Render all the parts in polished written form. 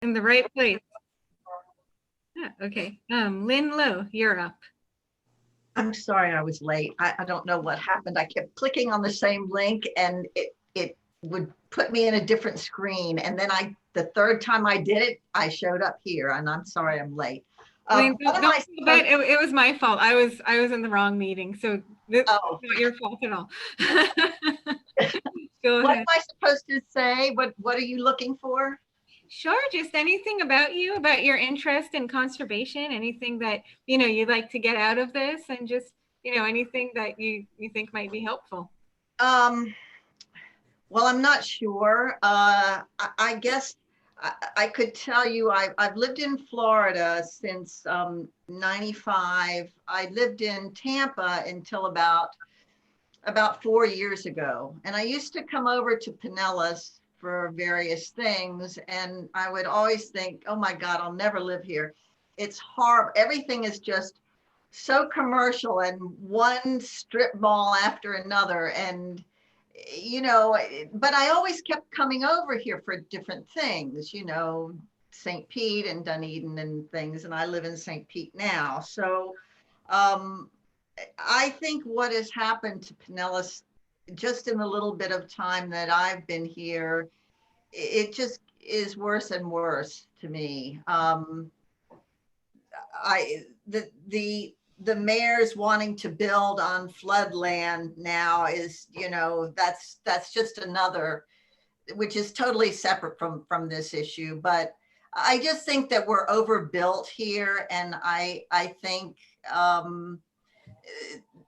in the right place. Yeah, okay. Lynn Lowe, you're up. I'm sorry I was late. I don't know what happened. I kept clicking on the same link and it would put me in a different screen. And then the third time I did it, I showed up here and I'm sorry I'm late. Don't feel bad. It was my fault. I was in the wrong meeting. So it's not your fault at all. Go ahead. What am I supposed to say? What are you looking for? Sure, just anything about you, about your interest in conservation, anything that, you'd like to get out of this, and just, anything that you think might be helpful. Well, I'm not sure. I guess I could tell you I've lived in Florida since 95. I lived in Tampa until about 4 years ago. And I used to come over to Pinellas for various things. And I would always think, oh my God, I'll never live here. It's horrible. Everything is just so commercial and one strip mall after another. And, but I always kept coming over here for different things, St. Pete and Dunedin and things. And I live in St. Pete now. So, I think what has happened to Pinellas just in the little bit of time that I've been here, it just is worse and worse to me. The mayor's wanting to build on floodland now is, that's just another, which is totally separate from this issue. But I just think that we're overbuilt here, and I think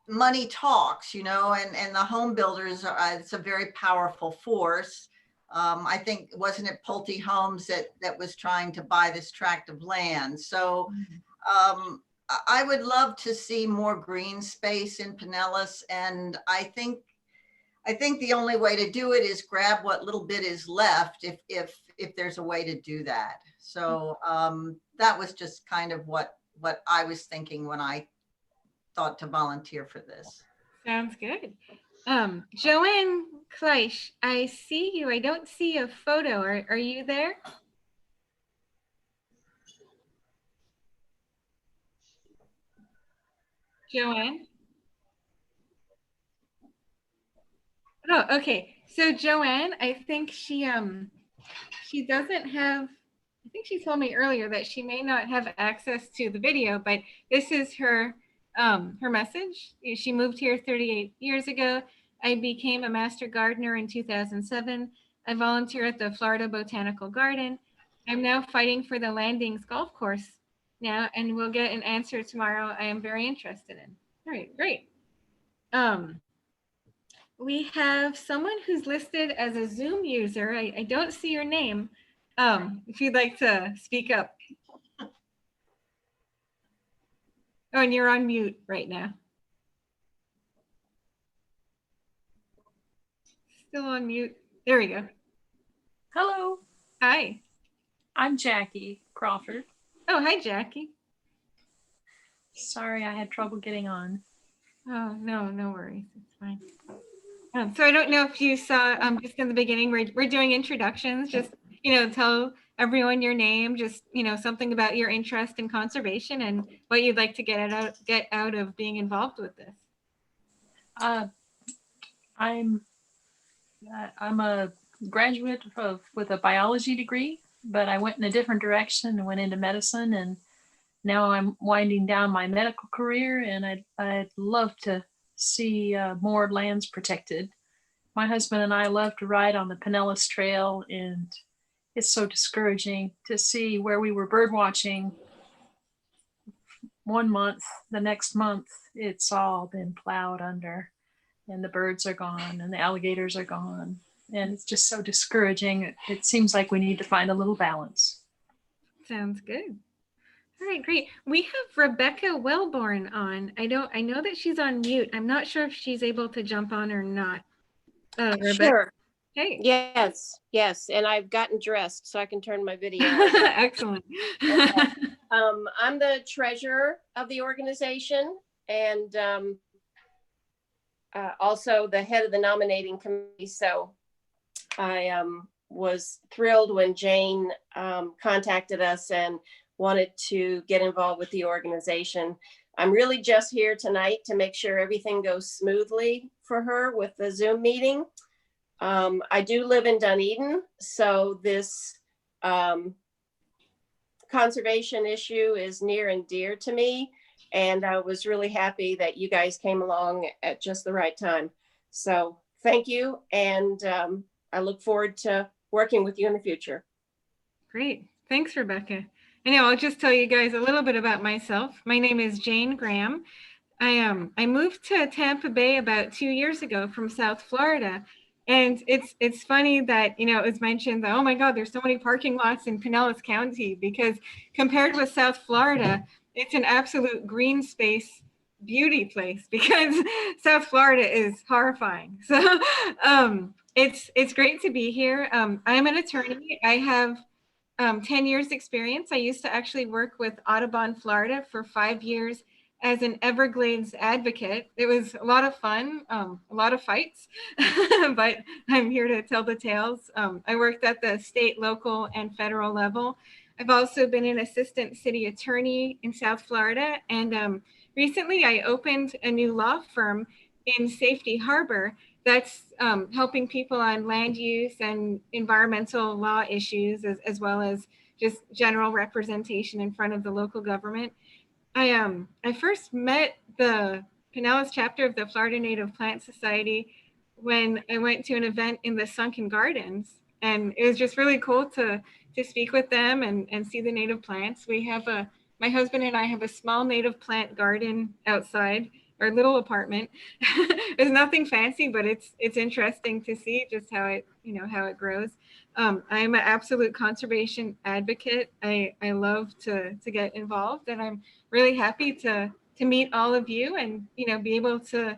money talks, and the home builders it's a very powerful force. I think, wasn't it Pulte Homes that was trying to buy this tract of land? So I would love to see more green space in Pinellas, and I think the only way to do it is grab what little bit is left, if there's a way to do that. So that was just kind of what I was thinking when I thought to volunteer for this. Sounds good. Joanne Kleisch, I see you. I don't see a photo. Are you there? Joanne? Oh, okay. So Joanne, I think she doesn't have, I think she told me earlier that she may not have access to the video, but this is her message. She moved here 38 years ago. I became a master gardener in 2007. I volunteer at the Florida Botanical Garden. I'm now fighting for the Landings golf course now, and we'll get an answer tomorrow. I am very interested in. All right, great. We have someone who's listed as a Zoom user. I don't see your name. If you'd like to speak up. Oh, and you're on mute right now. Still on mute. There we go. Hello. Hi. I'm Jackie Crawford. Oh, hi, Jackie. Sorry, I had trouble getting on. Oh, no worries. It's fine. So I don't know if you saw just in the beginning, we're doing introductions. Just, tell everyone your name, just, something about your interest in conservation and what you'd like to get out of being involved with this. I'm a graduate with a biology degree, but I went in a different direction and went into medicine, and now I'm winding down my medical career, and I'd love to see more lands protected. My husband and I love to ride on the Pinellas Trail, and it's so discouraging to see where we were bird watching 1 month, the next month it's all been plowed under, and the birds are gone and the alligators are gone, and it's just so discouraging. It seems like we need to find a little balance. Sounds good. All right, great. We have Rebecca Wellborn on. I know that she's on mute. I'm not sure if she's able to jump on or not. Rebecca. Sure. Hey. Yes. And I've gotten dressed so I can turn my video on. Excellent. Okay. I'm the treasurer of the organization, and also the head of the nominating committee. So I was thrilled when Jane contacted us and wanted to get involved with the organization. I'm really just here tonight to make sure everything goes smoothly for her with the Zoom meeting. I do live in Dunedin, so this conservation issue is near and dear to me. And I was really happy that you guys came along at just the right time. So thank you. And I look forward to working with you in the future. Great. Thanks, Rebecca. I know I'll just tell you guys a little bit about myself. My name is Jane Graham. I moved to Tampa Bay about 2 years ago from South Florida. And it's funny that, it was mentioned that, oh my God, there's so many parking lots in Pinellas County, because compared with South Florida, it's an absolute green space beauty place, because South Florida is horrifying. So it's great to be here. I'm an attorney. I have 10 years experience. I used to actually work with Audubon, Florida for 5 years as an Everglades advocate. It was a lot of fun, a lot of fights, but I'm here to tell the tales. I worked at the state, local, and federal level. I've also been an assistant city attorney in South Florida. And recently I opened a new law firm in Safety Harbor that's helping people on land use and environmental law issues, as well as just general representation in front of the local government. I first met the Pinellas chapter of the Florida Native Plant Society when I went to an event in the Sunken Gardens, and it was just really cool to speak with them and see the native plants. We have my husband and I have a small native plant garden outside our little apartment. It's nothing fancy, but it's interesting to see just how it grows. I'm an absolute conservation advocate. I love to get involved, and I'm really happy to meet all of you and be able to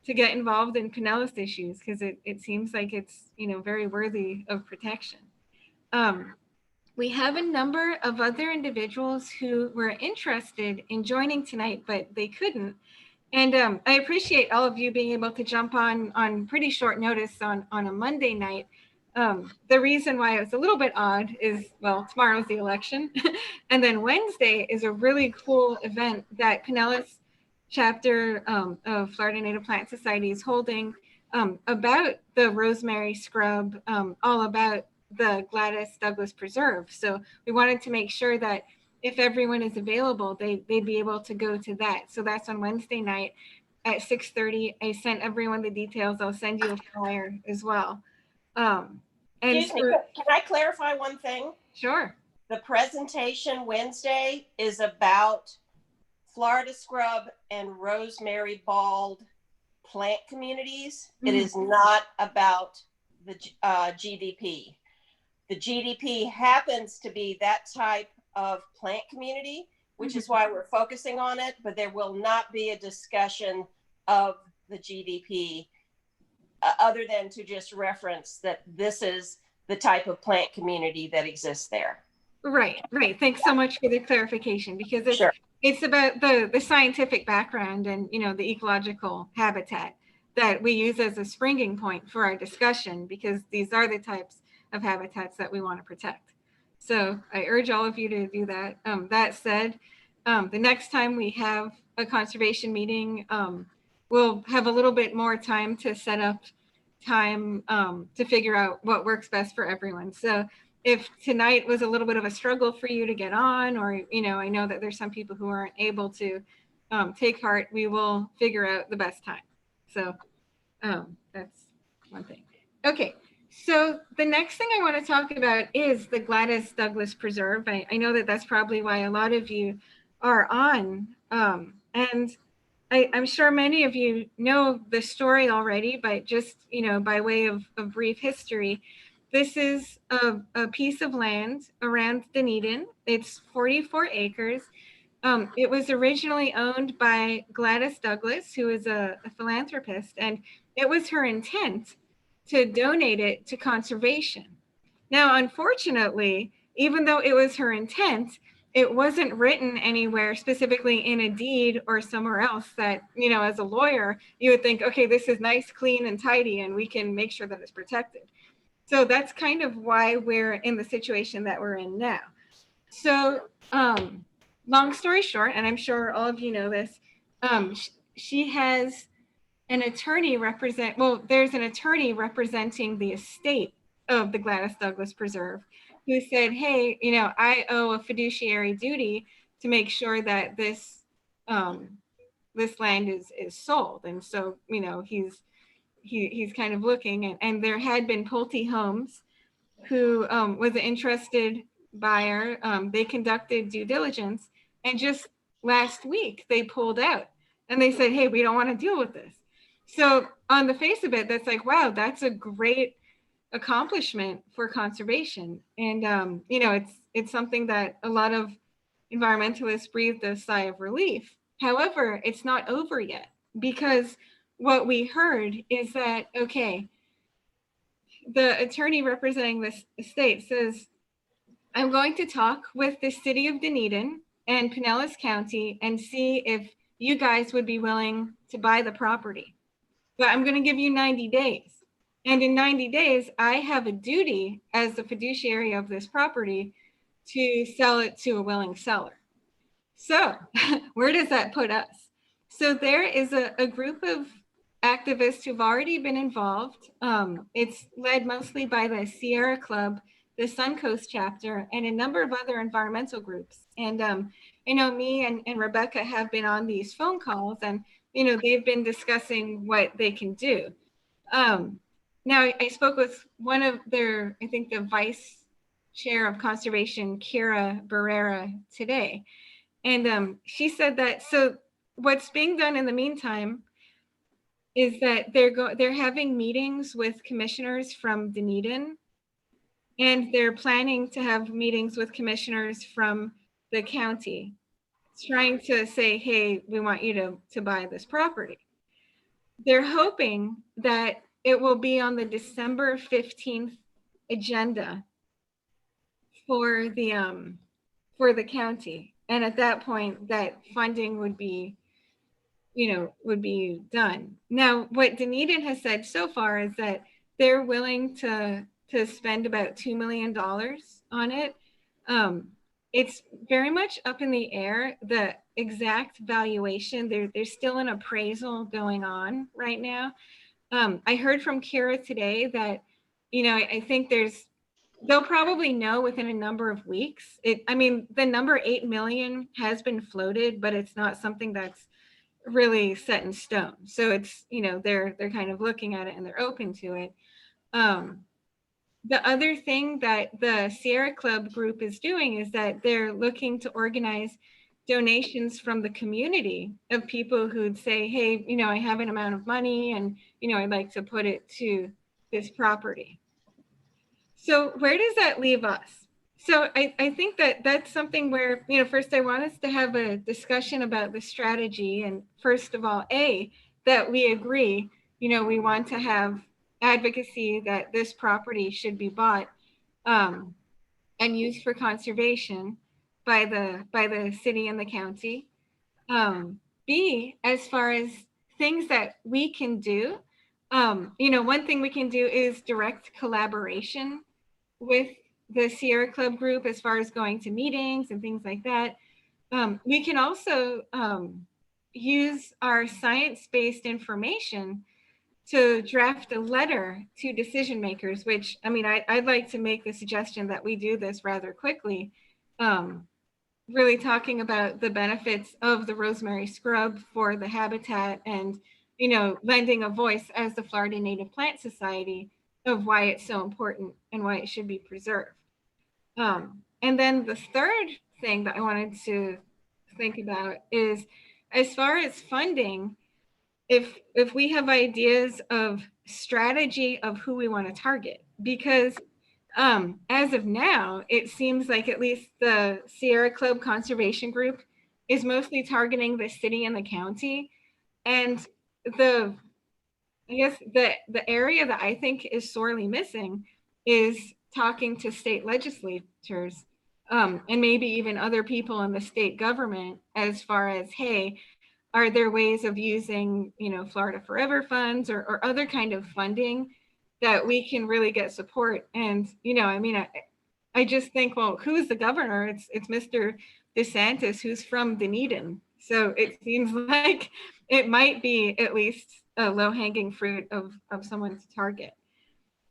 get involved in Pinellas issues, because it seems like it's very worthy of protection. We have a number of other individuals who were interested in joining tonight, but they couldn't. And I appreciate all of you being able to jump on pretty short notice on a Monday night. The reason why it was a little bit odd is, well, tomorrow's the election. And then Wednesday is a really cool event that Pinellas chapter of Florida Native Plant Society is holding about the rosemary scrub, all about the Gladys Douglas Preserve. So we wanted to make sure that if everyone is available, they'd be able to go to that. So that's on Wednesday night at 6:30. I sent everyone the details. I'll send you a flyer as well. Excuse me, can I clarify one thing? Sure. The presentation Wednesday is about Florida scrub and rosemary bald plant communities. Mm-hmm. It is not about the GDP. The GDP happens to be that type of plant community, which is why we're focusing on it, but there will not be a discussion of the GDP other than to just reference that this is the type of plant community that exists there. Right. Thanks so much for the clarification, because it's about the scientific background and the ecological habitat that we use as a springing point for our discussion, because these are the types of habitats that we want to protect. So I urge all of you to do that. That said, the next time we have a conservation meeting, we'll have a little bit more time to set up time to figure out what works best for everyone. So if tonight was a little bit of a struggle for you to get on, or, I know that there's some people who aren't able to take part, we will figure out the best time. So that's one thing. Okay. So the next thing I want to talk about is the Gladys Douglas Preserve. I know that that's probably why a lot of you are on. And I'm sure many of you know the story already, but just, by way of brief history, this is a piece of land around Dunedin. It's 44 acres. It was originally owned by Gladys Douglas, who is a philanthropist, and it was her intent to donate it to conservation. Now, unfortunately, even though it was her intent, it wasn't written anywhere specifically in a deed or somewhere else that, as a lawyer, you would think, okay, this is nice, clean, and tidy, and we can make sure that it's protected. So that's kind of why we're in the situation that we're in now. So long story short, and I'm sure all of you know this, she has an attorney there's an attorney representing the estate of the Gladys Douglas Preserve who said, hey, I owe a fiduciary duty to make sure that this land is sold. And so, he's kind of looking, and there had been Pulte Homes who was an interested buyer. They conducted due diligence, and just last week they pulled out and they said, hey, we don't want to deal with this. So on the face of it, that's like, wow, that's a great accomplishment for conservation. And it's something that a lot of environmentalists breathed a sigh of relief. However, it's not over yet, because what we heard is that, okay, the attorney representing this estate says, I'm going to talk with the city of Dunedin and Pinellas County and see if you guys would be willing to buy the property. But I'm going to give you 90 days. And in 90 days, I have a duty as the fiduciary of this property to sell it to a willing seller. So where does that put us? So there is a group of activists who've already been involved. It's led mostly by the Sierra Club, the Suncoast chapter, and a number of other environmental groups. And I know me and Rebecca have been on these phone calls, and they've been discussing what they can do. Now, I spoke with one of their, I think the vice chair of conservation, Kira Barrera, today. And she said that, so what's being done in the meantime is that they're having meetings with commissioners from Dunedin, and they're planning to have meetings with commissioners from the county, trying to say, hey, we want you to buy this property. They're hoping that it will be on the December 15th agenda for the county. And at that point, that funding would be done. Now, what Dunedin has said so far is that they're willing to spend about $2 million on it. It's very much up in the air, the exact valuation. There's still an appraisal going on right now. I heard from Kira today that, I think they'll probably know within a number of weeks. The number 8 million has been floated, but it's not something that's really set in stone. So it's, they're kind of looking at it and they're open to it. The other thing that the Sierra Club group is doing is that they're looking to organize donations from the community of people who'd say, hey, I have an amount of money and, I'd like to put it to this property. So where does that leave us? So I think that that's something where, first I want us to have a discussion about the strategy. And first of all, that we agree, we want to have advocacy that this property should be bought and used for conservation by the city and the county. B, as far as things that we can do, one thing we can do is direct collaboration with the Sierra Club group as far as going to meetings and things like that. We can also use our science-based information to draft a letter to decision makers, which, I'd like to make the suggestion that we do this rather quickly, really talking about the benefits of the rosemary scrub for the habitat and, lending a voice as the Florida Native Plant Society of why it's so important and why it should be preserved. And then the third thing that I wanted to think about is, as far as funding, if we have ideas of strategy of who we want to target, because as of now, it seems like at least the Sierra Club Conservation Group is mostly targeting the city and the county. And the area that I think is sorely missing is talking to state legislatures and maybe even other people in the state government as far as, hey, are there ways of using, Florida Forever funds or other kind of funding that we can really get support. And, I mean, I just think, well, who's the governor? It's Mr. DeSantis, who's from Dunedin. So it seems like it might be at least a low-hanging fruit of someone to target.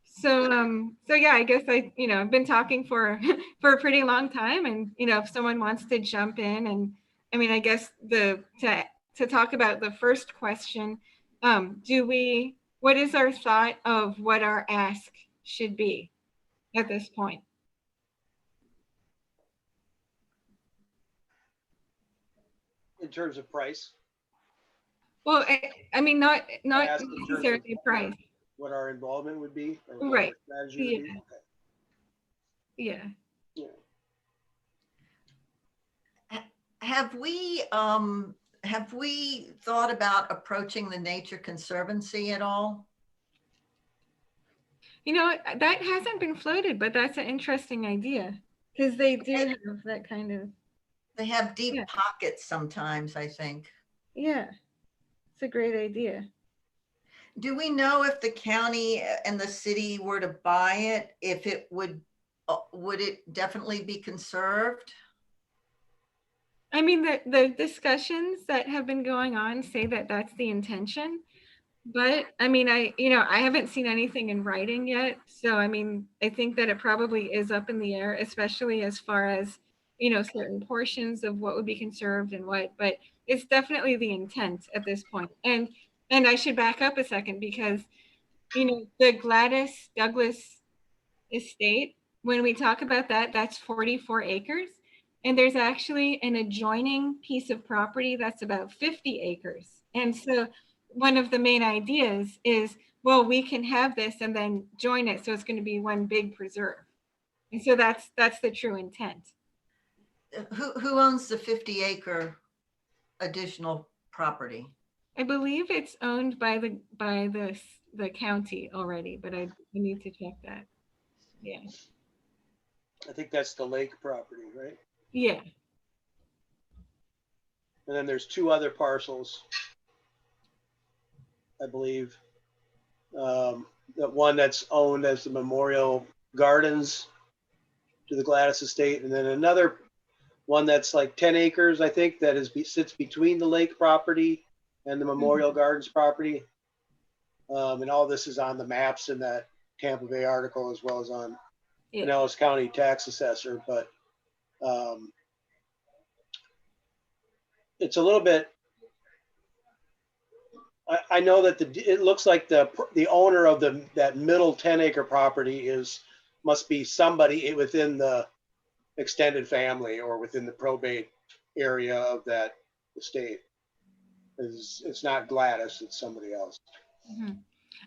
So yeah, I guess I've been talking for for a pretty long time, and if someone wants to jump in, and I mean, I guess to talk about the first question, what is our thought of what our ask should be at this point? In terms of price? Well, I mean, not Ask in terms of necessarily price. What our involvement would be, or what Right. our strategy would be? Okay. Yeah. Yeah. Have we thought about approaching the Nature Conservancy at all? That hasn't been floated, but that's an interesting idea, because they do have that kind of. They have deep Yeah. pockets sometimes, I think. Yeah, it's a great idea. Do we know if the county and the city were to buy it, if it would it definitely be conserved? I mean, the discussions that have been going on say that that's the intention, but I mean, I haven't seen anything in writing yet. So, I mean, I think that it probably is up in the air, especially as far as, certain portions of what would be conserved and what, but it's definitely the intent at this point. And I should back up a second, because, the Gladys Douglas estate, when we talk about that, that's 44 acres. And there's actually an adjoining piece of property that's about 50 acres. And so one of the main ideas is, well, we can have this and then join it. So it's going to be one big preserve. And so that's the true intent. Who owns the 50-acre additional property? I believe it's owned by the county already, but I need to check that. Yeah. I think that's the lake property, right? Yeah. And then there's two other parcels, I believe. The one that's owned as the Memorial Gardens to the Gladys estate, and then another one that's like 10 acres, I think, that sits between the lake property and the Memorial Gardens property. And all this is on the maps in that Tampa Bay article, as well as on Pinellas County Tax Assessor. But it's a little bit, I know that it looks like the owner of that middle 10-acre property must be somebody within the extended family or within the probate area of that estate. It's not Gladys, it's somebody else. Mm-hmm.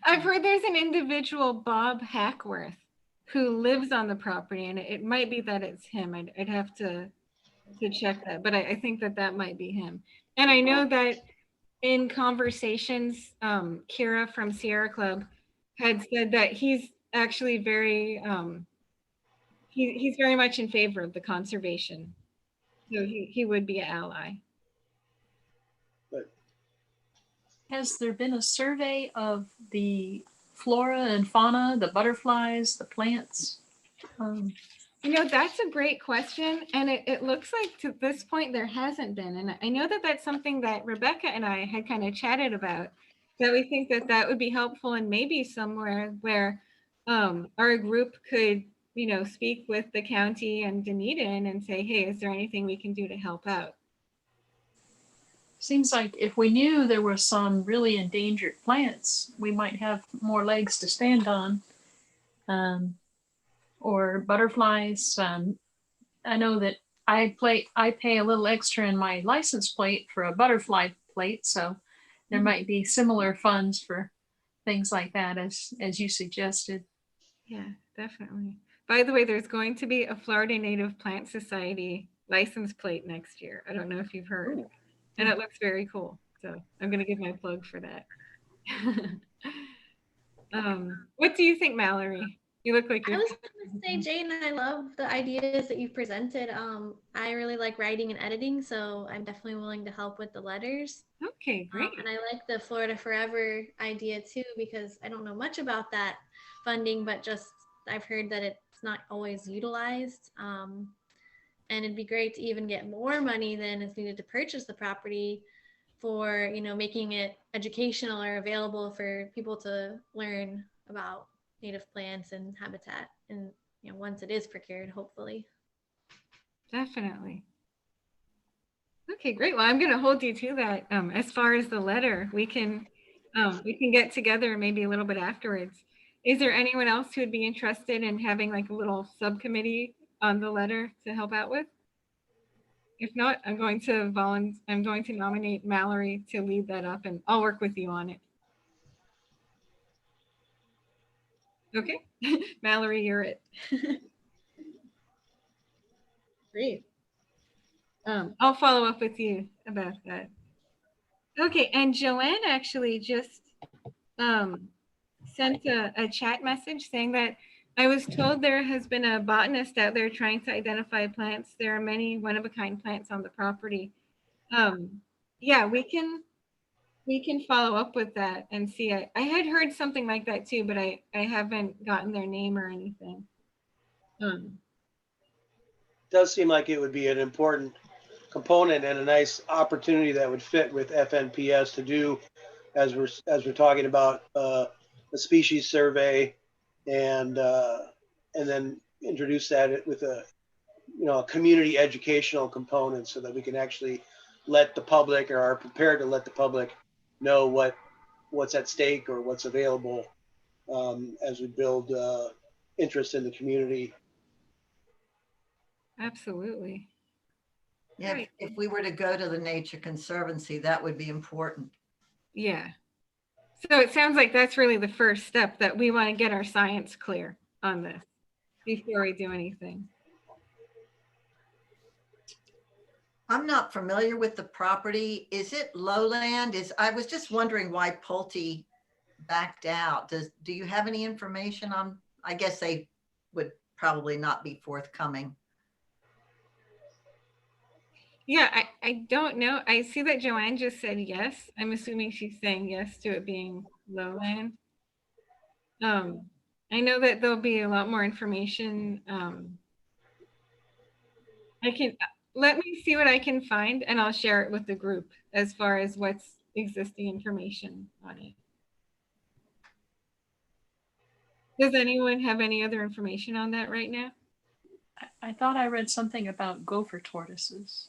I've heard there's an individual, Bob Hackworth, who lives on the property, and it might be that it's him. I'd have to check that, but I think that might be him. And I know that in conversations, Kira from Sierra Club had said that he's actually he's very much in favor of the conservation. So he would be an ally. But has there been a survey of the flora and fauna, the butterflies, the plants? That's a great question. And it looks like to this point there hasn't been. And I know that that's something that Rebecca and I had kind of chatted about, that we think that would be helpful, and maybe somewhere where our group could, speak with the county and Dunedin and say, hey, is there anything we can do to help out? Seems like if we knew there were some really endangered plants, we might have more legs to stand on. Or butterflies. I know that I pay a little extra in my license plate for a butterfly plate, so there might be similar funds for things like that as you suggested. Yeah, definitely. By the way, there's going to be a Florida Native Plant Society license plate next year. I don't know if you've heard. Ooh. And it looks very cool. So I'm going to give my plug for that. What do you think, Mallory? You look like you're. I was going to say, Jane, I love the ideas that you presented. I really like writing and editing, so I'm definitely willing to help with the letters. Okay, great. And I like the Florida Forever idea too, because I don't know much about that, funding, but just I've heard that it's not always utilized. And it'd be great to even get more money than is needed to purchase the property for, making it educational or available for people to learn about native plants and habitat. And, once it is procured, hopefully. Definitely. Okay, great. Well, I'm going to hold you to that. As far as the letter, we can get together maybe a little bit afterwards. Is there anyone else who would be interested in having like a little subcommittee on the letter to help out with? If not, I'm going to nominate Mallory to lead that up, and I'll work with you on it. Okay, Mallory, you're it. Great. I'll follow up with you about that. Okay, and Joanne actually just sent a chat message saying that I was told there has been a botanist out there trying to identify plants. There are many one-of-a-kind plants on the property. Yeah, we can follow up with that and see. I had heard something like that too, but I haven't gotten their name or anything. Does seem like it would be an important component and a nice opportunity that would fit with FNPS to do as we're talking about a species survey and then introduce that with a a community educational component so that we can actually let the public or are prepared to let the public know what's at stake or what's available as we build interest in the community. Absolutely. Yeah, Right. if we were to go to the Nature Conservancy, that would be important. Yeah. So it sounds like that's really the first step, that we want to get our science clear on this before we do anything. I'm not familiar with the property. Is it lowland? I was just wondering why Pulte backed out. Do you have any information on? I guess they would probably not be forthcoming. Yeah, I don't know. I see that Joanne just said yes. I'm assuming she's saying yes to it being lowland. I know that there'll be a lot more information. Let me see what I can find, and I'll share it with the group as far as what's existing information on it. Does anyone have any other information on that right now? I thought I read something about gopher tortoises.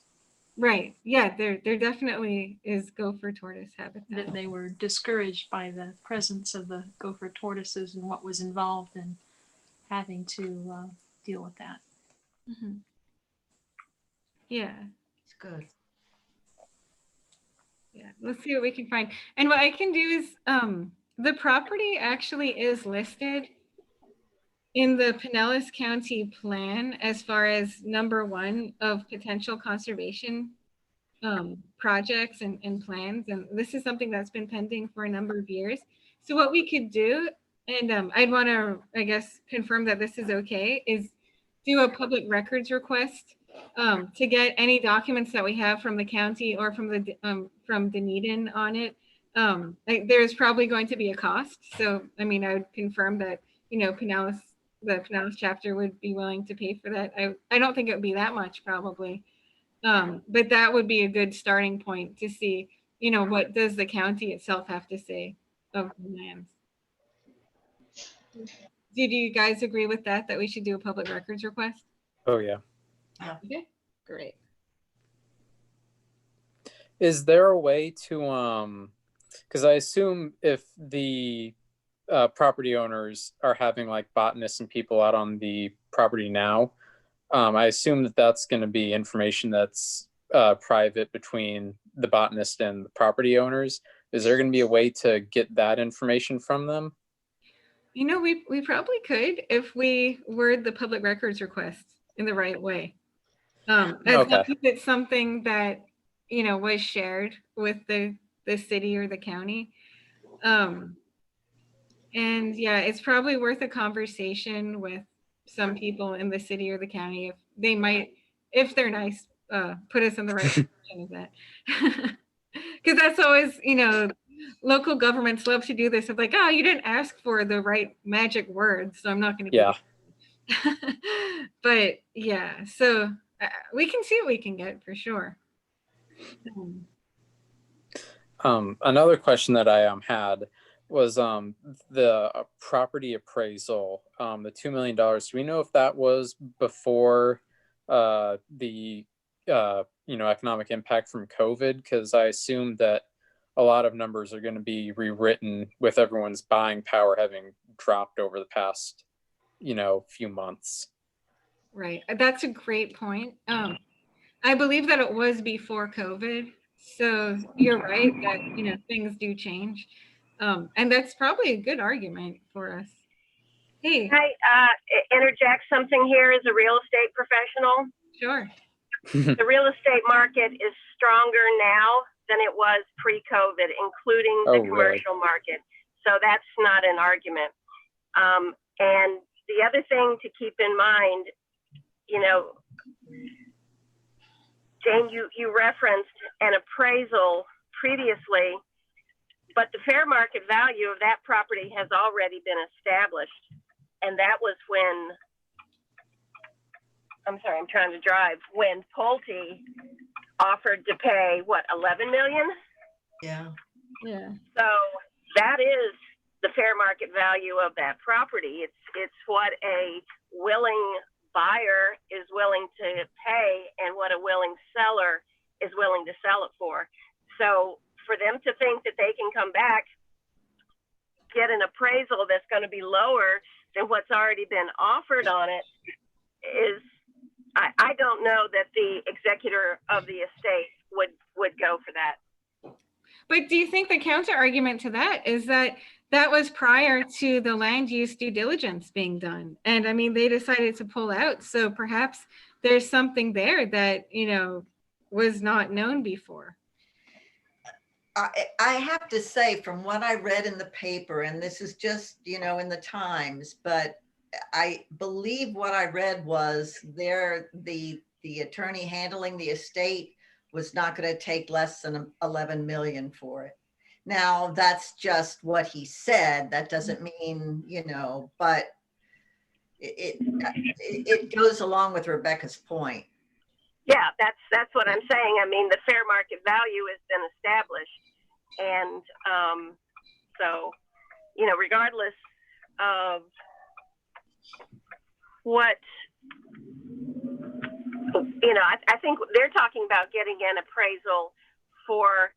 Right. Yeah, there definitely is gopher tortoise habitat. That they were discouraged by the presence of the gopher tortoises and what was involved in having to deal with that. Mm-hmm. Yeah. It's good. Yeah, let's see what we can find. And what I can do is the property actually is listed in the Pinellas County plan as far as #1 of potential conservation projects and plans. And this is something that's been pending for a number of years. So what we could do, and I'd want to, I guess, confirm that this is okay, is do a public records request to get any documents that we have from the county or from Dunedin on it. There's probably going to be a cost. So, I mean, I would confirm that, Pinellas, the Pinellas chapter would be willing to pay for that. I don't think it would be that much probably. But that would be a good starting point to see, what does the county itself have to say of the lands. Did you guys agree with that we should do a public records request? Oh, yeah. Okay, great. Is there a way to, because I assume if the property owners are having like botanists and people out on the property now, I assume that that's going to be information that's private between the botanist and the property owners. Is there going to be a way to get that information from them? We probably could if we word the public records request in the right way. As long as it's something that, was shared with the city or the county. And yeah, it's probably worth a conversation with some people in the city or the county. If they might, if they're nice, put us in the right direction of that. Because that's always, local governments love to do this. Of like, oh, you didn't ask for the right magic words, so I'm not going to. Yeah. But yeah, so we can see what we can get for sure. Another question that I had was the property appraisal, the $2 million. Do we know if that was before the economic impact from COVID? Because I assume that a lot of numbers are going to be rewritten with everyone's buying power having dropped over the past few months. Right, that's a great point. I believe that it was before COVID, so you're right that things do change, and that's probably a good argument for us. Hey, Can I interject something here as a real estate professional? sure. The real estate market is stronger now than it was pre-COVID, including the commercial market. So that's not an argument. And the other thing to keep in mind, Jane, you referenced an appraisal previously, but the fair market value of that property has already been established. And that was when, when Pulte offered to pay, what, 11 million? Yeah. Yeah. So that is the fair market value of that property. It's what a willing buyer is willing to pay and what a willing seller is willing to sell it for. So for them to think that they can come back, get an appraisal that's going to be lower than what's already been offered on it is, I don't know that the executor of the estate would go for that. But do you think the counter argument to that is that was prior to the land use due diligence being done? And I mean, they decided to pull out. So perhaps there's something there that, was not known before. I have to say, from what I read in the paper, and this is just, in the Times, but I believe what I read was the attorney handling the estate was not going to take less than 11 million for it. Now that's just what he said. That doesn't mean, but it goes along with Rebecca's point. Yeah, that's what I'm saying. I mean, the fair market value has been established. And so, regardless of what, I think they're talking about getting an appraisal for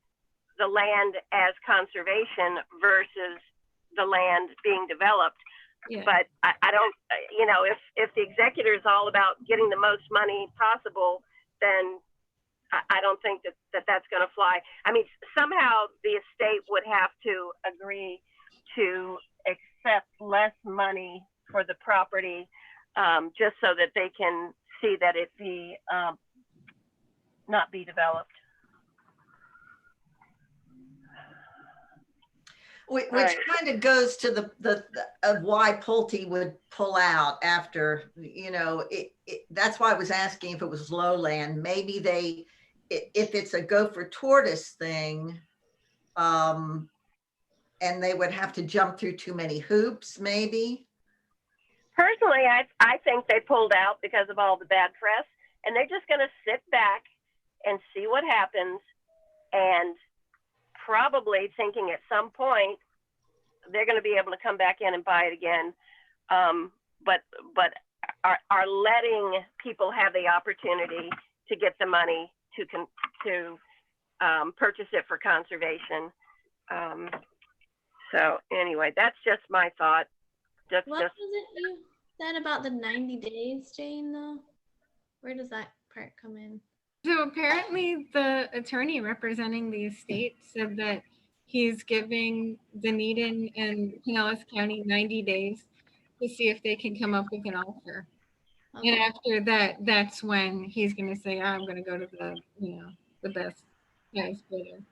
the land as conservation versus the land being developed. Yeah. But I don't, if the executor is all about getting the most money possible, then I don't think that's going to fly. I mean, somehow the estate would have to agree to accept less money for the property, just so that they can see that it be not be developed. Which kind of goes to the of why Pulte would pull out after, that's why I was asking if it was lowland. Maybe if it's a gopher tortoise thing, and they would have to jump through too many hoops, maybe. Personally, I think they pulled out because of all the bad press, and they're just going to sit back and see what happens, and probably thinking at some point they're going to be able to come back in and buy it again, but are letting people have the opportunity to get the money to purchase it for conservation. So anyway, that's just my thought. What was it you said about the 90 days, Jane, though? Where does that part come in? So apparently the attorney representing the estate said that he's giving Dunedin and Pinellas County 90 days to see if they can come up with an offer. Okay. And after that, that's when he's going to say, I'm going to go to the best bidder.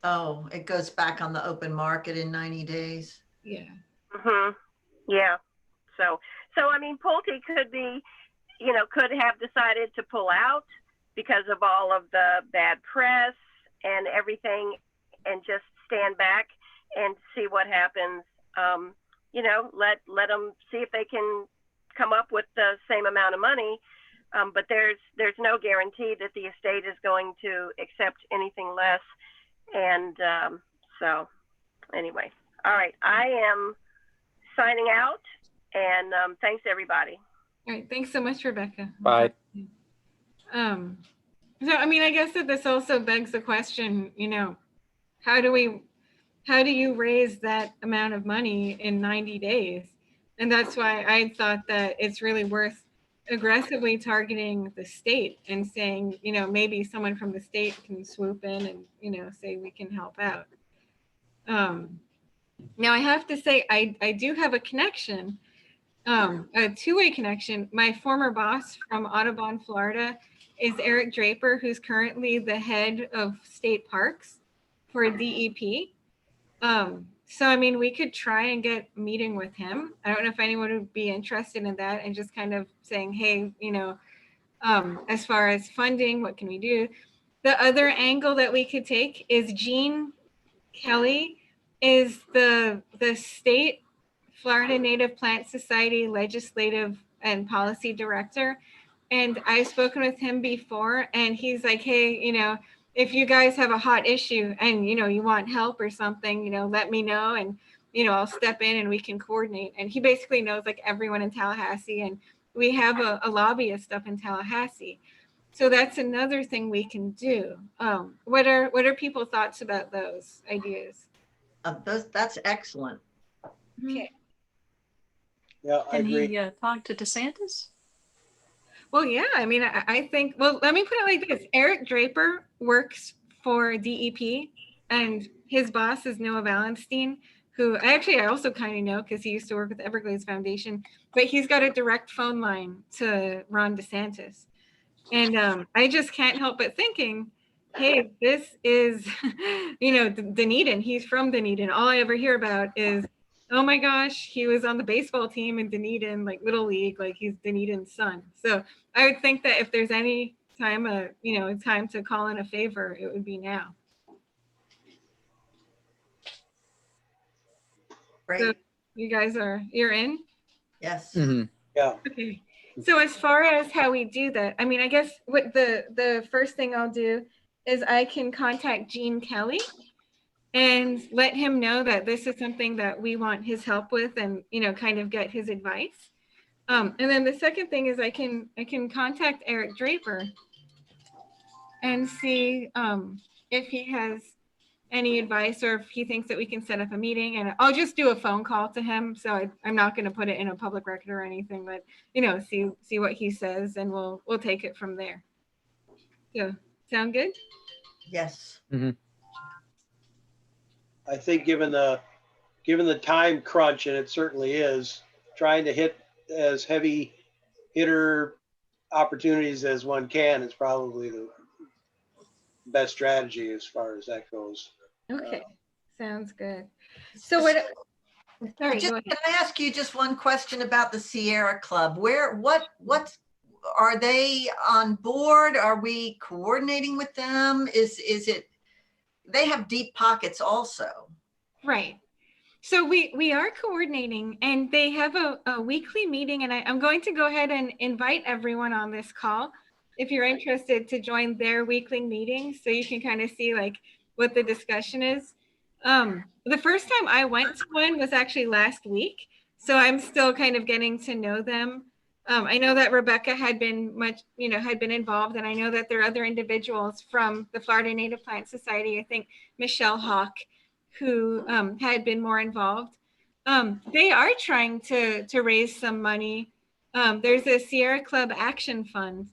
Oh, it goes back on the open market in 90 days. Yeah. Mm-hmm. Yeah. So I mean, Pulte could be, could have decided to pull out because of all of the bad press and everything. and just stand back and see what happens. You know, let them see if they can come up with the same amount of money. But there's no guarantee that the estate is going to accept anything less. And so anyway, all right, I am signing out, and thanks everybody. All right, thanks so much, Rebecca. Bye. So, I mean, I guess that this also begs the question, you know, how do you raise that amount of money in 90 days? And that's why I thought that it's really worth aggressively targeting the state and saying, you know, maybe someone from the state can swoop in and, you know, say we can help out. Now I have to say, I do have a connection, a two-way connection. My former boss from Audubon, Florida is Eric Draper, who's currently the head of state parks for DEP. So, I mean, we could try and get a meeting with him. I don't know if anyone would be interested in that, and just kind of saying, hey, you know, as far as funding, what can we do? The other angle that we could take is Gene Kelly is the state Florida Native Plant Society legislative and policy director. And I've spoken with him before, and he's like, hey, you know, if you guys have a hot issue and, you know, you want help or something, you know, let me know, and, you know, I'll step in and we can coordinate. And he basically knows like everyone in Tallahassee, and we have a lobbyist up in Tallahassee. So that's another thing we can do. What are people's thoughts about those ideas? That's excellent. Okay. Yeah, I Can agree. he talk to DeSantis? Well, yeah, I mean, I think, well, let me put it like this. Eric Draper works for DEP, and his boss is Noah Valenstein, who I also kind of know because he used to work with the Everglades Foundation, but he's got a direct phone line to Ron DeSantis. And I just can't help but thinking, hey, this is, you know, Dunedin. He's from Dunedin. All I ever hear about is, oh my gosh, he was on the baseball team in Dunedin, like Little League, like he's Dunedin's son. So I would think that if there's any time, you know, time to call in a favor, it would be now. Great. So you guys you're in? Yes. Mhm. Yeah. Okay. So as far as how we do that, I mean, I guess what the first thing I'll do is I can contact Gene Kelly and let him know that this is something that we want his help with, and, you know, kind of get his advice. And then the second thing is I can contact Eric Draper and see if he has any advice, or if he thinks that we can set up a meeting. And I'll just do a phone call to him. So I'm not going to put it in a public record or anything, but, you know, see what he says, and we'll take it from there. So sound good? Yes. I think given the time crunch, and it certainly is, trying to hit as heavy hitter opportunities as one can is probably the best strategy as far as that goes. Okay, sounds good. So what? Sorry, Just, go ahead. can I ask you just one question about the Sierra Club? What are they on board? Are we coordinating with them? Is it, they have deep pockets also. Right. So we are coordinating, and they have a weekly meeting, and I'm going to go ahead and invite everyone on this call, if you're interested, to join their weekly meeting, so you can kind of see like what the discussion is. The first time I went to one was actually last week, so I'm still kind of getting to know them. I know that Rebecca had been involved, and I know that there are other individuals from the Florida Native Plant Society. I think Michelle Hawk, who had been more involved. They are trying to raise some money. There's a Sierra Club Action Fund.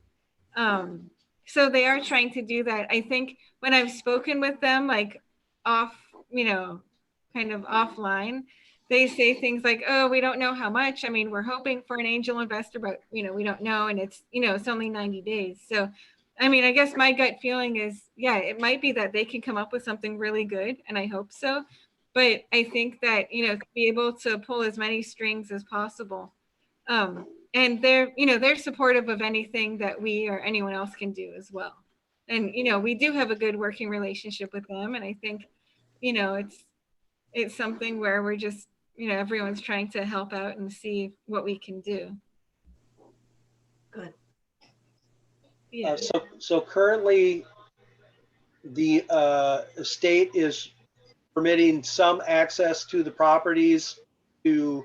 So they are trying to do that. I think when I've spoken with them, like off, kind of offline, they say things like, oh, we don't know how much. I mean, we're hoping for an angel investor, but, we don't know. And it's, it's only 90 days. So, I mean, I guess my gut feeling is, yeah, it might be that they can come up with something really good, and I hope so. But I think that, to be able to pull as many strings as possible. And they're supportive of anything that we or anyone else can do as well. And, we do have a good working relationship with them. And I think, you know, it's something where we're just, you know, everyone's trying to help out and see what we can do. Good. Yeah. So currently, the state is permitting some access to the properties to,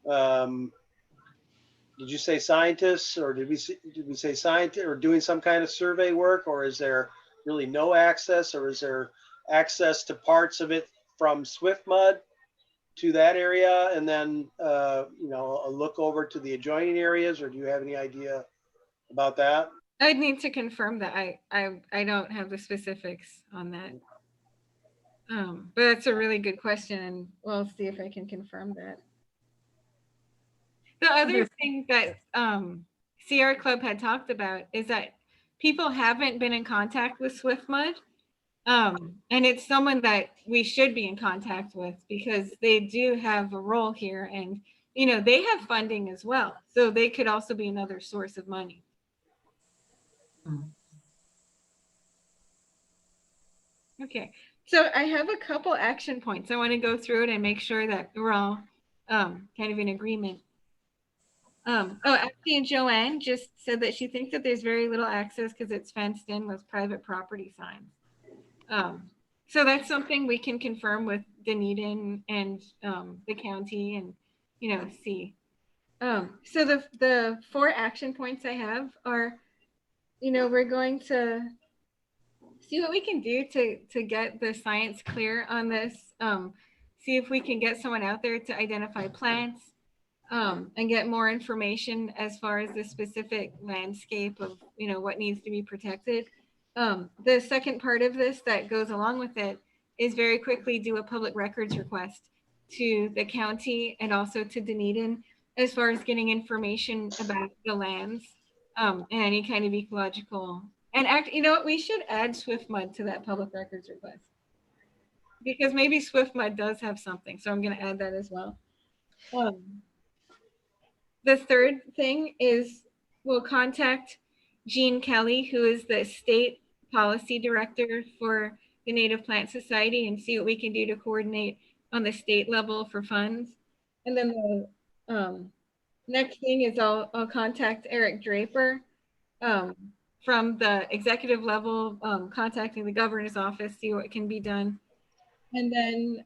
did you say scientists, or did we say scientists, or doing some kind of survey work, or is there really no access, or is there access to parts of it from SwiftMud to that area, and then you know, a look over to the adjoining areas, or do you have any idea about that? I'd need to confirm that. I don't have the specifics on that. But that's a really good question, and we'll see if I can confirm that. The other thing that Sierra Club had talked about is that people haven't been in contact with SwiftMud. And it's someone that we should be in contact with because they do have a role here, and you know, they have funding as well. So they could also be another source of money. Okay, so I have a couple action points. I want to go through it and make sure that we're all kind of in agreement. Oh, actually, and Joanne just said that she thinks that there's very little access because it's fenced in with private property signs. So that's something we can confirm with Dunedin and the county, and you know, see. So the 4 action points I have are, you know, we're going to see what we can do to get the science clear on this. See if we can get someone out there to identify plants, and get more information as far as the specific landscape of, you know, what needs to be protected. The second part of this that goes along with it is very quickly do a public records request to the county and also to Dunedin as far as getting information about the lands, and any kind of ecological. And you know what, we should add SwiftMud to that public records request because maybe SwiftMud does have something. So I'm going to add that as well. The third thing is we'll contact Jean Kelly, who is the state policy director for the Native Plant Society, and see what we can do to coordinate on the state level for funds. And then the next thing is I'll contact Eric Draper from the executive level, contacting the governor's office, see what can be done. And then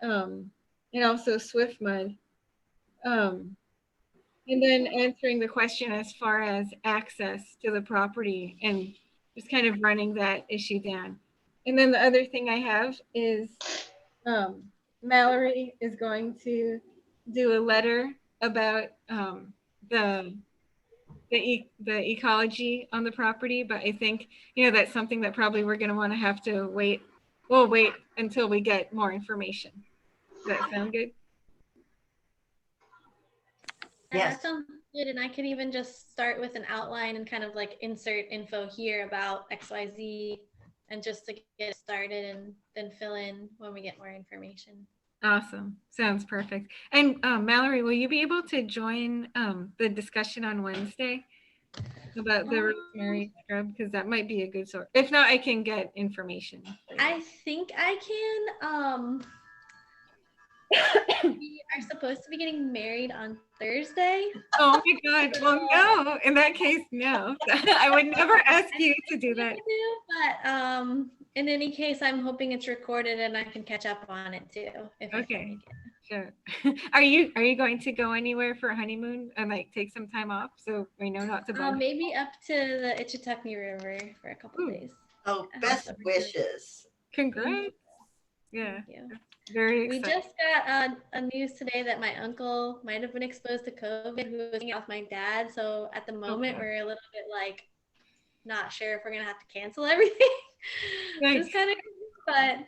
and also SwiftMud. And then answering the question as far as access to the property and just kind of running that issue down. And then the other thing I have is Mallory is going to do a letter about the ecology on the property, but I think, you know, that's something that probably we're going to want to have to wait. We'll wait until we get more information. Does that sound good? Yes. That sounds good. And I could even just start with an outline and kind of like insert info here about XYZ and just to get it started, and then fill in when we get more information. Awesome. Sounds perfect. And Mallory, will you be able to join the discussion on Wednesday about the rosemary scrub? Because that might be a good source. If not, I can get information. I think I can. We are supposed to be getting married on Thursday. Oh my God. Well, no. In that case, no. I would never ask you to do that. But in any case, I'm hoping it's recorded and I can catch up on it too. If Okay. Sure. Are you going to go anywhere for a honeymoon and like take some time off so we know not to bug? Maybe up to the Ichituckney River for a couple days. Oh, best wishes. Congrats. Yeah. Thank you. Very We excited. just got a news today that my uncle might have been exposed to COVID, who was hanging out with my dad. So at the moment, we're a little bit like not sure if we're gonna have to cancel everything. Nice. Just kind of, but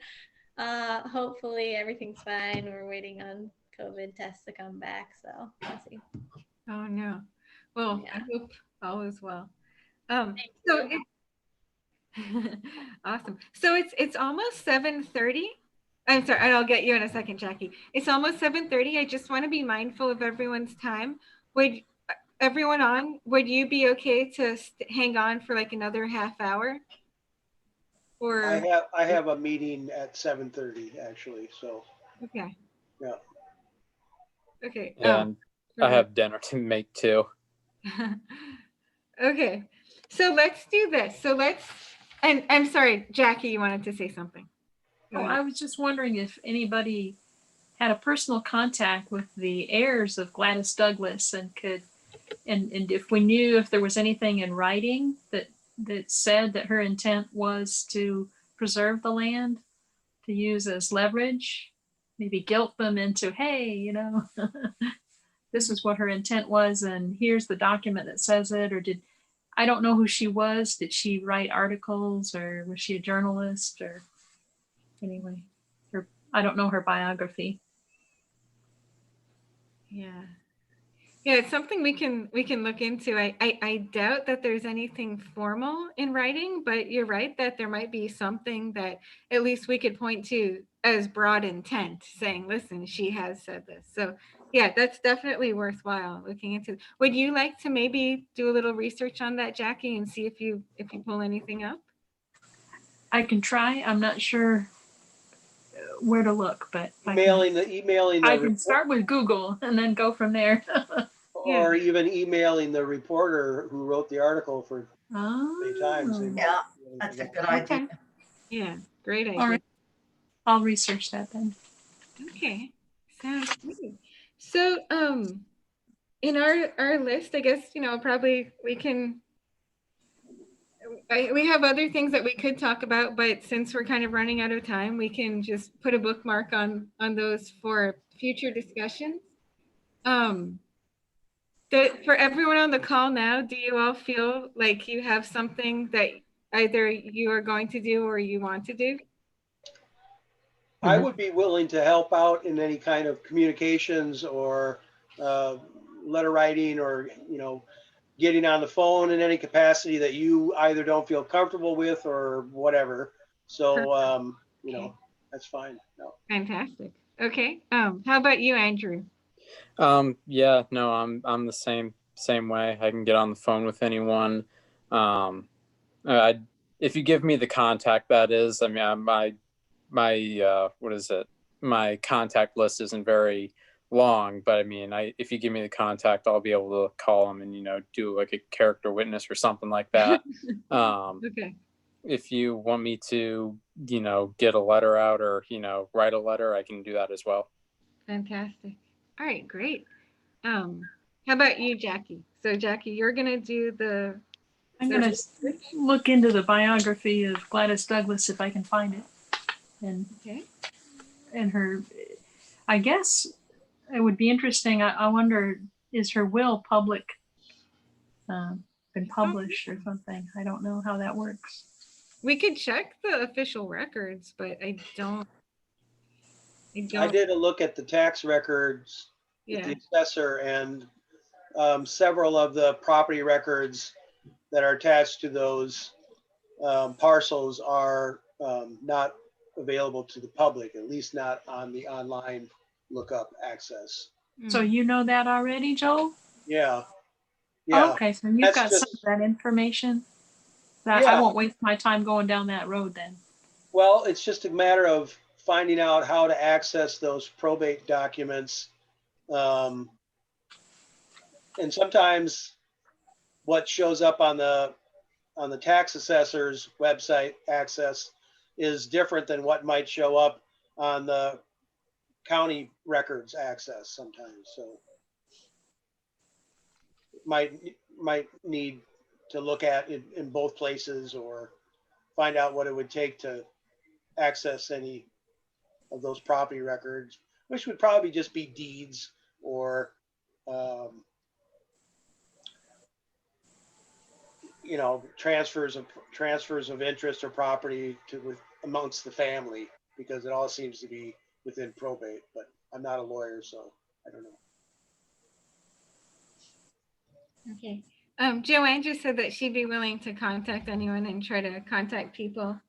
hopefully everything's fine. We're waiting on COVID tests to come back, so we'll see. Oh no. Well, Yeah. I hope all is well. Awesome. So it's almost 7:30. I'm sorry, and I'll get you in a second, Jackie. It's almost 7:30. I just want to be mindful of everyone's time. Would you be okay to hang on for like another half hour? Or, I have a meeting at 7:30 actually, so, okay. yeah. Okay. And I have dinner to make too. Okay. So let's do this. And I'm sorry, Jackie, you wanted to say something. Go Oh, ahead. I was just wondering if anybody had a personal contact with the heirs of Gladys Douglas and could, and if we knew if there was anything in writing that said that her intent was to preserve the land to use as leverage, maybe guilt them into, hey, you know, this is what her intent was, and here's the document that says it. Or did, I don't know who she was. Did she write articles, or was she a journalist, or anyway, her, I don't know her biography. Yeah. Yeah, it's something we can look into. I doubt that there's anything formal in writing, but you're right that there might be something that at least we could point to as broad intent, saying, listen, she has said this. So yeah, that's definitely worthwhile looking into. Would you like to maybe do a little research on that, Jackie, and see if you pull anything up? I can try. I'm not sure where to look, but Emailing the I can start with Google and then go from there. or even emailing the reporter who wrote the article for many times. Oh, Yeah, that's a good idea. Okay. Yeah, great idea. all right. I'll research that then. Okay, sounds good. So, in our list, I guess, you know, probably we can, we have other things that we could talk about, but since we're kind of running out of time, we can just put a bookmark on those for future discussions. For everyone on the call now, do you all feel like you have something that either you are going to do or you want to do? I would be willing to help out in any kind of communications or letter writing, or, you know, getting on the phone in any capacity that you either don't feel comfortable with or whatever. So, you know, that's fine. No. Fantastic. Okay. How about you, Andrew? Yeah, no, I'm the same way. I can get on the phone with anyone. If you give me the contact, that is, I mean, my what is it? My contact list isn't very long, but I mean, if you give me the contact, I'll be able to call them and, you know, do like a character witness or something like that. Okay. If you want me to, you know, get a letter out or, you know, write a letter, I can do that as well. Fantastic. All right, great. How about you, Jackie? So Jackie, you're gonna do the. I'm going to look into the biography of Gladys Douglas if I can find it. And, okay. And her, I guess it would be interesting. I wonder, is her will public, been published or something? I don't know how that works. We could check the official records, but I don't. I did a look at the tax records with the assessor, and several of the property records that are attached to those parcels are not available to the public, at least not on the online lookup access. So you know that already, Joel? Yeah. Yeah. Oh, okay, so you've got some of that information. I won't waste my time going down that road then. Well, it's just a matter of finding out how to access those probate documents. And sometimes what shows up on the tax assessor's website access is different than what might show up on the county records access sometimes. So might need to look at it in both places, or find out what it would take to access any of those property records, which would probably just be deeds or you know, transfers of interest or property amongst the family, because it all seems to be within probate. But I'm not a lawyer, so I don't know. Okay. Joanne just said that she'd be willing to contact anyone and try to contact people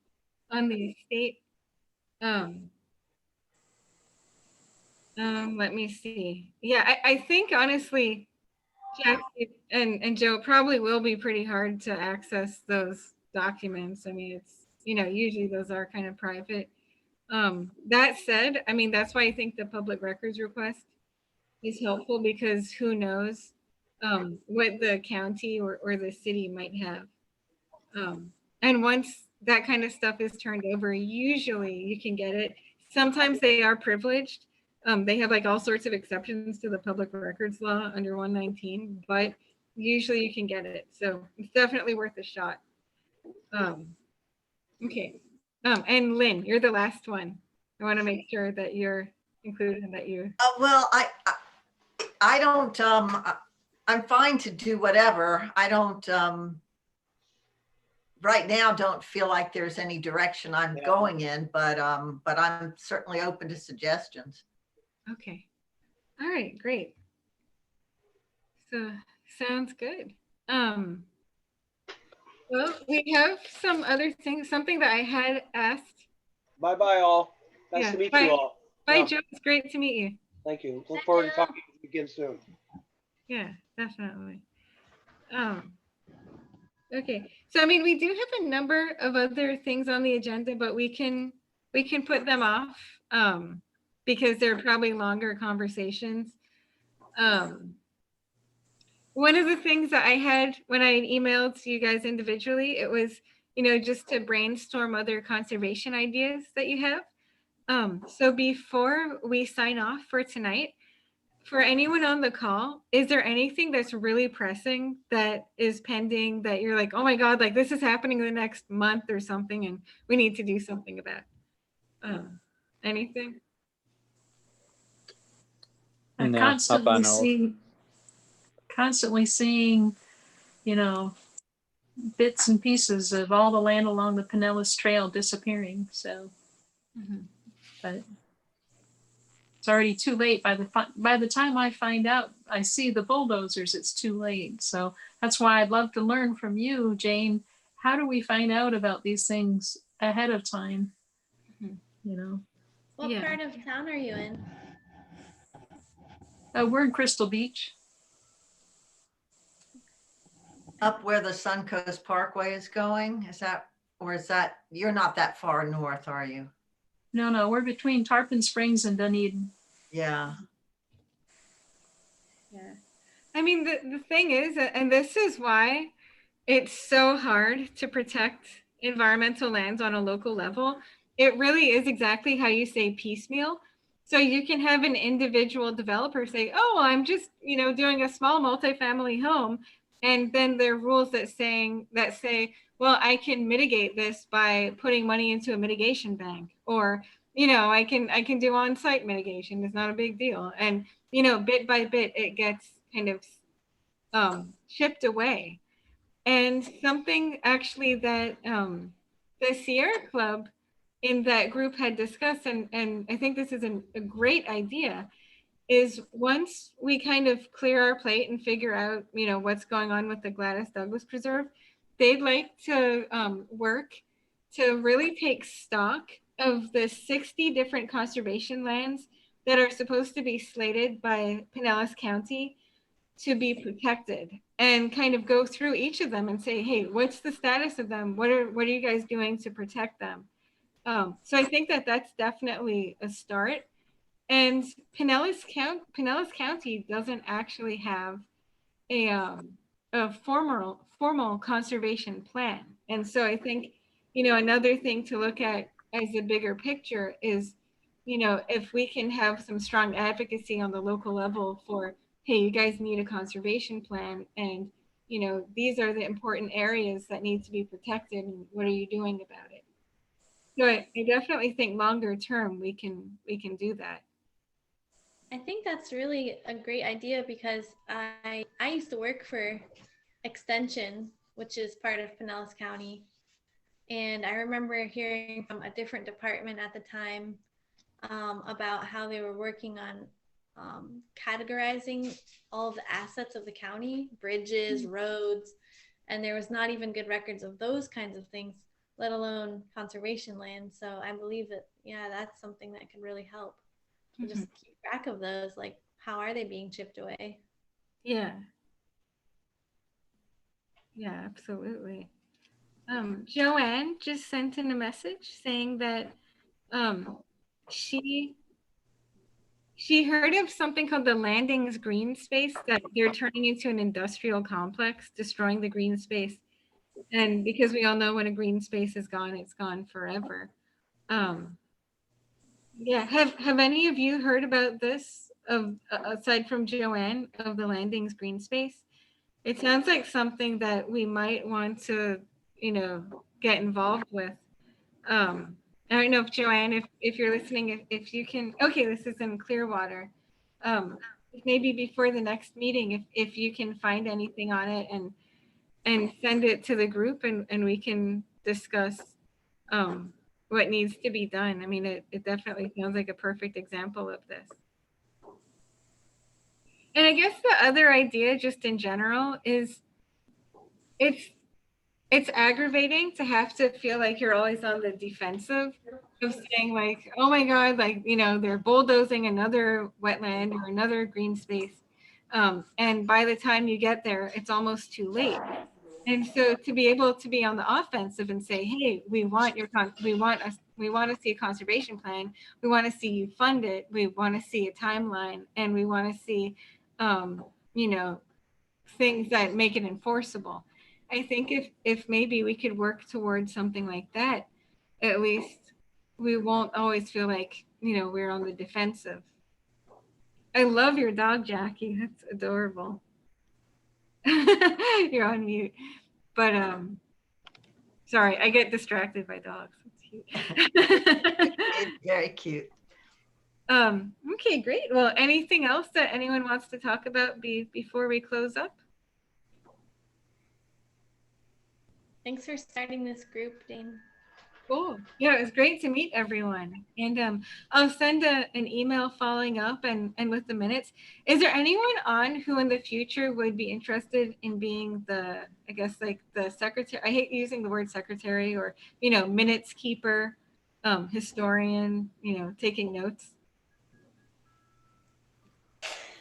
on the estate. Let me see. Yeah, I think honestly, Jackie and Joe, probably will be pretty hard to access those documents. I mean, usually those are kind of private. That said, I mean, that's why I think the public records request is helpful, because who knows what the county or the city might have. And once that kind of stuff is turned over, usually you can get it. Sometimes they are privileged. They have like all sorts of exceptions to the public records law under 119, but usually you can get it. So it's definitely worth a shot. Okay. And Lynn, you're the last one. I want to make sure that you're included and that you. Well, I don't, I'm fine to do whatever. I don't, right now don't feel like there's any direction I'm going in, but I'm certainly open to suggestions. Okay. All right, great. So sounds good. Well, we have some other things, something that I had asked. Bye-bye all. Nice to meet you all. Bye, Joe. It's great to meet you. Thank you. Look forward to talking to you again soon. Yeah, definitely. Okay. So I mean, we do have a number of other things on the agenda, but we can put them off because they're probably longer conversations. One of the things that I had when I emailed to you guys individually, it was, just to brainstorm other conservation ideas that you have. So before we sign off for tonight, for anyone on the call, is there anything that's really pressing that is pending that you're like, oh my God, like this is happening in the next month or something and we need to do something about? Anything? I'm No, not that I know of. constantly seeing, bits and pieces of all the land along the Pinellas Trail disappearing. So, but it's already too late. By the time I find out, I see the bulldozers, it's too late. So that's why I'd love to learn from you, Jane. How do we find out about these things ahead of time? What part of town are you in? We're in Crystal Beach. Up where the Suncoast Parkway is going? Is that, you're not that far north, are you? No, we're between Tarpon Springs and Dunedin. Yeah. Yeah. I mean, the thing is, and this is why it's so hard to protect environmental lands on a local level. It really is exactly how you say piecemeal. So you can have an individual developer say, oh, well, I'm just, doing a small multifamily home. And then there are rules that say, well, I can mitigate this by putting money into a mitigation bank, or, I can do on-site mitigation. It's not a big deal. And, bit by bit, it gets kind of chipped away. And something actually that the Sierra Club in that group had discussed, and I think this is a great idea, is once we kind of clear our plate and figure out, what's going on with the Gladys Douglas Preserve, they'd like to work to really take stock of the 60 different conservation lands that are supposed to be slated by Pinellas County to be protected, and kind of go through each of them and say, hey, what's the status of them? What are you guys doing to protect them? So I think that that's definitely a start. And Pinellas County doesn't actually have a formal conservation plan. And so I think, another thing to look at as a bigger picture is, if we can have some strong advocacy on the local level for, hey, you guys need a conservation plan, and, these are the important areas that need to be protected, and what are you doing about it? So I definitely think longer term, we can do that. I think that's really a great idea, because I used to work for Extension, which is part of Pinellas County. And I remember hearing from a different department at the time about how they were working on categorizing all of the assets of the county, bridges, roads, and there was not even good records of those kinds of things, let alone conservation land. So I believe that, that's something that could really help. Just keep track of those, like how are they being chipped away? Yeah, absolutely. Joanne just sent in a message saying that she heard of something called the Landings green space that they're turning into an industrial complex, destroying the green space. And because we all know when a green space is gone, it's gone forever. Yeah, have any of you heard about this aside from Joanne of the Landings green space? It sounds like something that we might want to, get involved with. I don't know if Joanne, if you're listening, if you can, okay, this is in Clearwater. Maybe before the next meeting, if you can find anything on it and send it to the group and we can discuss what needs to be done. I mean, it definitely sounds like a perfect example of this. And I guess the other idea just in general is it's aggravating to have to feel like you're always on the defensive of saying like, oh my God, like, they're bulldozing another wetland or another green space. And by the time you get there, it's almost too late. And so to be able to be on the offensive and say, hey, we want to see a conservation plan. We want to see you fund it. We want to see a timeline, and we want to see, things that make it enforceable. I think if maybe we could work towards something like that, at least we won't always feel like, we're on the defensive. I love your dog, Jackie. That's adorable. You're on mute. But sorry, I get distracted by dogs. It's very cute. Okay, great. Well, anything else that anyone wants to talk about before we close up? Thanks for starting this group, Dane. Cool. Yeah, it was great to meet everyone. And I'll send an email following up and with the minutes. Is there anyone on who in the future would be interested in being the, I guess, like the secretary? I hate using the word secretary or, minutes keeper, historian, taking notes.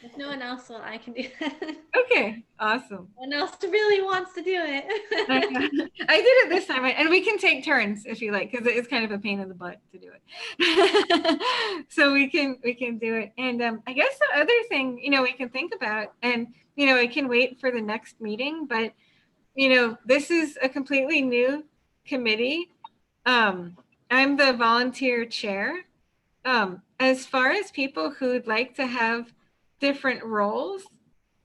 If no one else will, I can do that. Okay, awesome. No one else really wants to do it. I did it this time, and we can take turns if you like, because it's kind of a pain in the butt to do it. So we can do it. And I guess the other thing, we can think about, and it can wait for the next meeting, but this is a completely new committee. I'm the volunteer chair. As far as people who'd like to have different roles,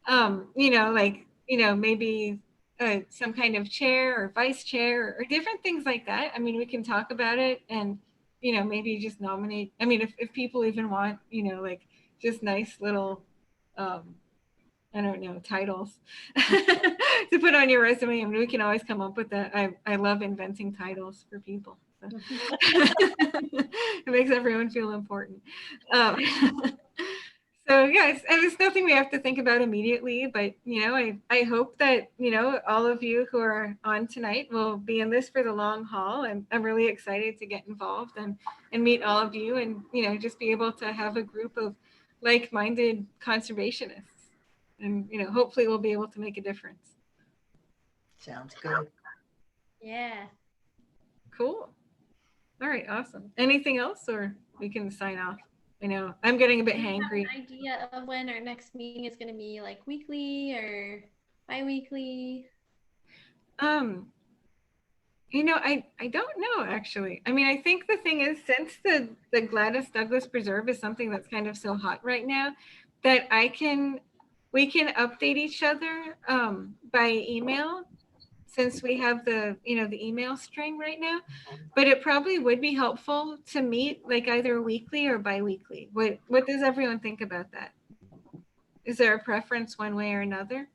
maybe some kind of chair or vice chair or different things like that. I mean, we can talk about it and, maybe just nominate. I mean, if people even want, just nice little, I don't know, titles to put on your resume. I mean, we can always come up with that. I love inventing titles for people. So. It makes everyone feel important. So yeah, it's nothing we have to think about immediately, but I hope that all of you who are on tonight will be in this for the long haul. I'm really excited to get involved and meet all of you, and just be able to have a group of like-minded conservationists, and hopefully we'll be able to make a difference. Sounds good. Yeah. Cool. All right, awesome. Anything else, or we can sign off? I know I'm getting a bit hangry. An idea of when our next meeting is going to be, like weekly or bi-weekly? I don't know actually. I mean, I think the thing is, since the Gladys Douglas Preserve is something that's kind of so hot right now, that we can update each other by email, since we have the the email string right now. But it probably would be helpful to meet like either weekly or bi-weekly. What does everyone think about that? Is there a preference one way or another?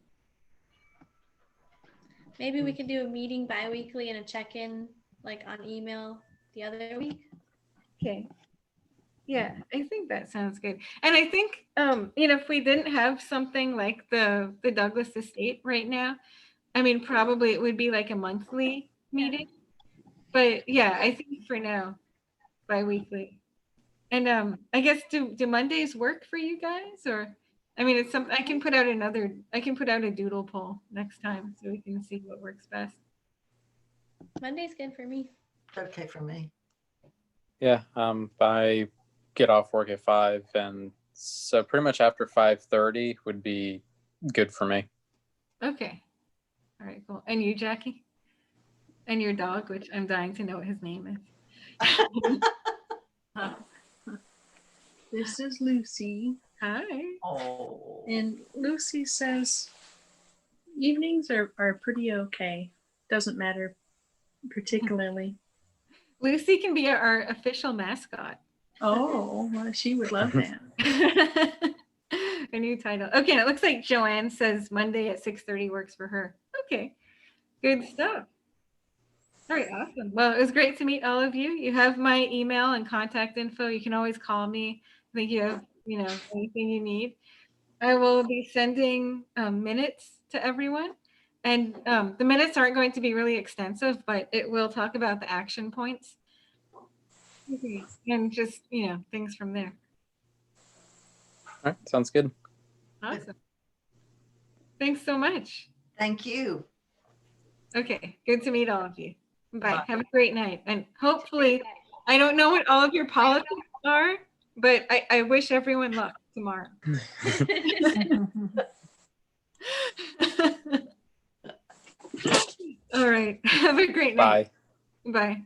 Maybe we could do a meeting bi-weekly and a check-in like on email the other week. Okay. Yeah, I think that sounds good. And I think if we didn't have something like the Douglas Estate right now, I mean, probably it would be like a monthly meeting. But yeah, I think for now, bi-weekly. And I guess do Mondays work for you guys? Or I mean, it's something I can put out a doodle poll next time so we can see what works best. Monday's good for me. Okay for me. Yeah, I get off work at 5, and so pretty much after 5:30 would be good for me. Okay. All right, cool. And you, Jackie? And your dog, which I'm dying to know what his name is. This is Lucy. Hi. Oh. And Lucy says evenings are pretty okay. Doesn't matter particularly. Lucy can be our official mascot. Oh, well, she would love that. A new title. Okay, and it looks like Joanne says Monday at 6:30 works for her. Okay, good stuff. All right, awesome. Well, it was great to meet all of you. You have my email and contact info. You can always call me. I think you have, anything you need. I will be sending minutes to everyone. And the minutes aren't going to be really extensive, but it will talk about the action points. Okay. And just, things from there. All right, sounds good. Awesome. Thanks so much. Thank you. Okay, good to meet all of you. Bye. Bye. Have a great night. And hopefully, I don't know what all of your politics are, but I wish everyone luck tomorrow. All right. Have a great night. Bye. Bye.